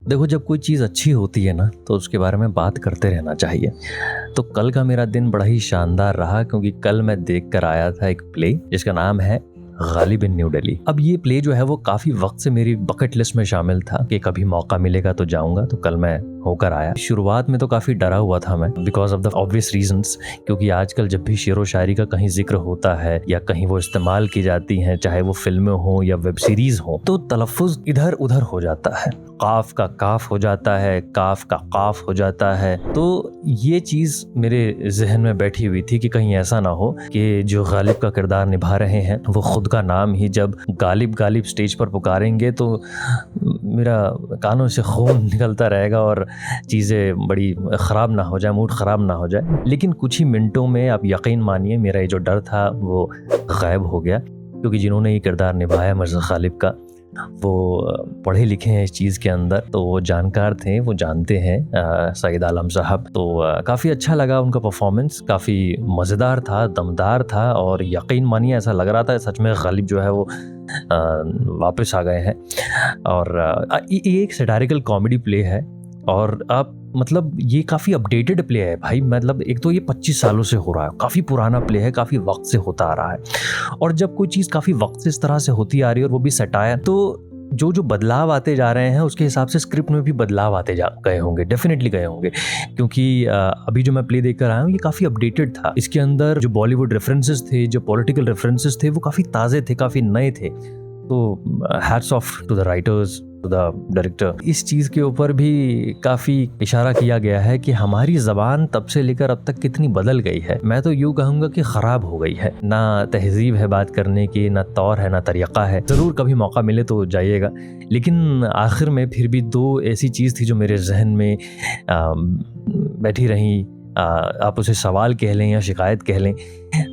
देखो, जब कोई चीज़ अच्छी होती है ना तो उसके बारे में बात करते रहना चाहिए। तो कल का मेरा दिन बड़ा ही शानदार रहा, क्योंकि कल मैं देख कर आया था एक प्ले जिसका नाम है गालिब इन न्यू दिल्ली। अब ये प्ले जो है वो काफ़ी वक्त से मेरी बकेट लिस्ट में शामिल था कि कभी मौका मिलेगा तो जाऊंगा, तो कल मैं होकर आया। शुरुआत में तो काफ़ी डरा हुआ था मैं, because of the obvious reasons, क्योंकि आजकल जब भी शेर व शायरी का कहीं जिक्र होता है या कहीं वो इस्तेमाल की जाती हैं, चाहे वो फिल्में हों या वेब सीरीज हो, तो तलफ़ुज़ इधर उधर हो जाता है। काफ का काफ हो जाता है, काफ का काफ हो जाता है। तो ये चीज़ मेरे जहन में बैठी हुई थी कि कहीं ऐसा ना हो कि जो गालिब का किरदार निभा रहे हैं वो खुद का नाम ही जब गालिब गालिब स्टेज पर पुकारेंगे तो मेरा कानों से खून निकलता रहेगा और चीज़ें बड़ी ख़राब ना हो जाए, मूड ख़राब ना हो जाए। लेकिन कुछ ही मिनटों में आप यकीन मानिए मेरा ये जो डर था वो गायब हो गया, क्योंकि जिन्होंने ये किरदार निभाया मिर्ज़ा गालिब का, वो पढ़े लिखे हैं इस चीज़ के अंदर, तो वो जानकार थे, वो जानते हैं सईद आलम साहब। तो काफ़ी अच्छा लगा उनका परफॉर्मेंस, काफ़ी मज़ेदार था, दमदार था, और यकीन मानिए ऐसा लग रहा था सच में गालिब जो है वो वापस आ गए हैं। और ये एक सैटारिकल कॉमेडी प्ले है, और आप मतलब ये काफ़ी अपडेटेड प्ले है भाई। मतलब एक तो ये 25 सालों से हो रहा है, काफ़ी पुराना प्ले है, काफ़ी वक्त से होता आ रहा है। और जब कोई चीज़ काफ़ी वक्त से इस तरह से होती आ रही है और वो भी सटायर, तो जो बदलाव आते जा रहे हैं उसके हिसाब से स्क्रिप्ट में भी बदलाव आते जा गए होंगे, डेफिनेटली गए होंगे। क्योंकि अभी जो मैं प्ले देख कर आया हूँ ये काफ़ी अपडेटेड था। इसके अंदर जो बॉलीवुड रेफरेंसेस थे, जो पॉलिटिकल रेफरेंसेस थे, वो काफ़ी ताज़े थे, काफ़ी नए थे। तो hats off to the writers, to the director. इस चीज़ के ऊपर भी काफ़ी इशारा किया गया है कि हमारी ज़बान तब से लेकर अब तक कितनी बदल गई है। मैं तो यूँ कहूँगा कि ख़राब हो गई है, ना तहज़ीब है बात करने की, ना तौर है, ना तरीक़ा है। ज़रूर कभी मौका मिले तो जाइएगा। लेकिन आखिर में फिर भी दो ऐसी चीज़ थी जो मेरे जहन में बैठी रहीं, आप उसे सवाल कह लें या शिकायत कह लें।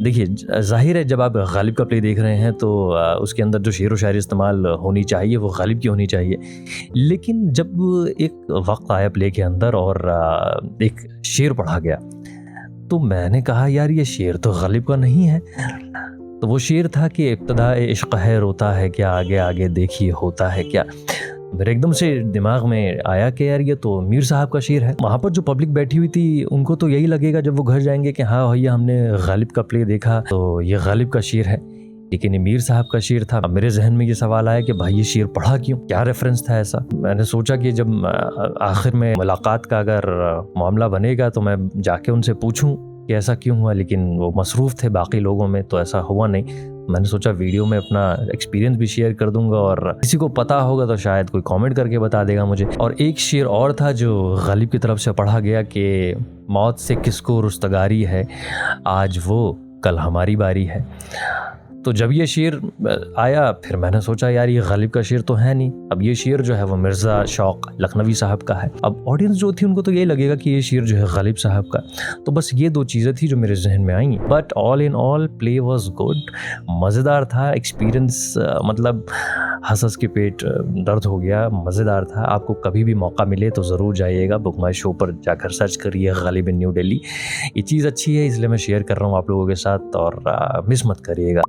देखिए, ज़ाहिर है जब आप गालिब का प्ले देख रहे हैं तो उसके अंदर जो शेर व शायरी इस्तेमाल होनी चाहिए वो गालिब की होनी चाहिए। लेकिन जब एक वक्त आया प्ले के अंदर और एक शेर पढ़ा गया, तो मैंने कहा यार ये शेर तो गालिब का नहीं है। तो वो शेर था कि इब्तिदाए इश्क़ है रोता है क्या, आगे आगे देखिए होता है क्या। मेरे एकदम से दिमाग में आया कि यार ये तो मीर साहब का शेर है। वहाँ पर जो पब्लिक बैठी हुई थी उनको तो यही लगेगा जब वो घर जाएंगे कि हाँ भैया हमने गालिब का प्ले देखा तो ये गालिब का शेर है, लेकिन ये मीर साहब का शेर था। अब मेरे जहन में ये सवाल आया कि भाई ये शेर पढ़ा क्यों, क्या रेफरेंस था ऐसा। मैंने सोचा कि जब आखिर में मुलाकात का अगर मामला बनेगा तो मैं जाके उनसे पूछूं कि ऐसा क्यों हुआ, लेकिन वो मसरूफ़ थे बाकी लोगों में, तो ऐसा हुआ नहीं। मैंने सोचा वीडियो में अपना एक्सपीरियंस भी शेयर कर दूंगा और किसी को पता होगा तो शायद कोई कमेंट करके बता देगा मुझे। और एक शेर और था जो गालिब की तरफ से पढ़ा गया कि मौत से किसको रुस्तगारी है, आज वो कल हमारी बारी है। तो जब ये शेर आया फिर मैंने सोचा यार ये गालिब का शेर तो है नहीं, अब ये शेर जो है वो मिर्ज़ा शौक लखनवी साहब का है। अब ऑडियंस जो थी उनको तो यही लगेगा कि ये शेर जो है गालिब साहब का। तो बस ये दो चीज़ें थी जो मेरे जहन में आई। But all in all play was good, मज़ेदार था एक्सपीरियंस। मतलब हंस हंस के पेट दर्द हो गया, मज़ेदार था। आपको कभी भी मौका मिले तो ज़रूर जाइएगा, बुक माई शो पर जाकर सर्च करिए गालिब इन न्यू दिल्ली। ये चीज़ अच्छी है इसलिए मैं शेयर कर रहा हूँ आप लोगों के साथ, और मिस मत करिएगा।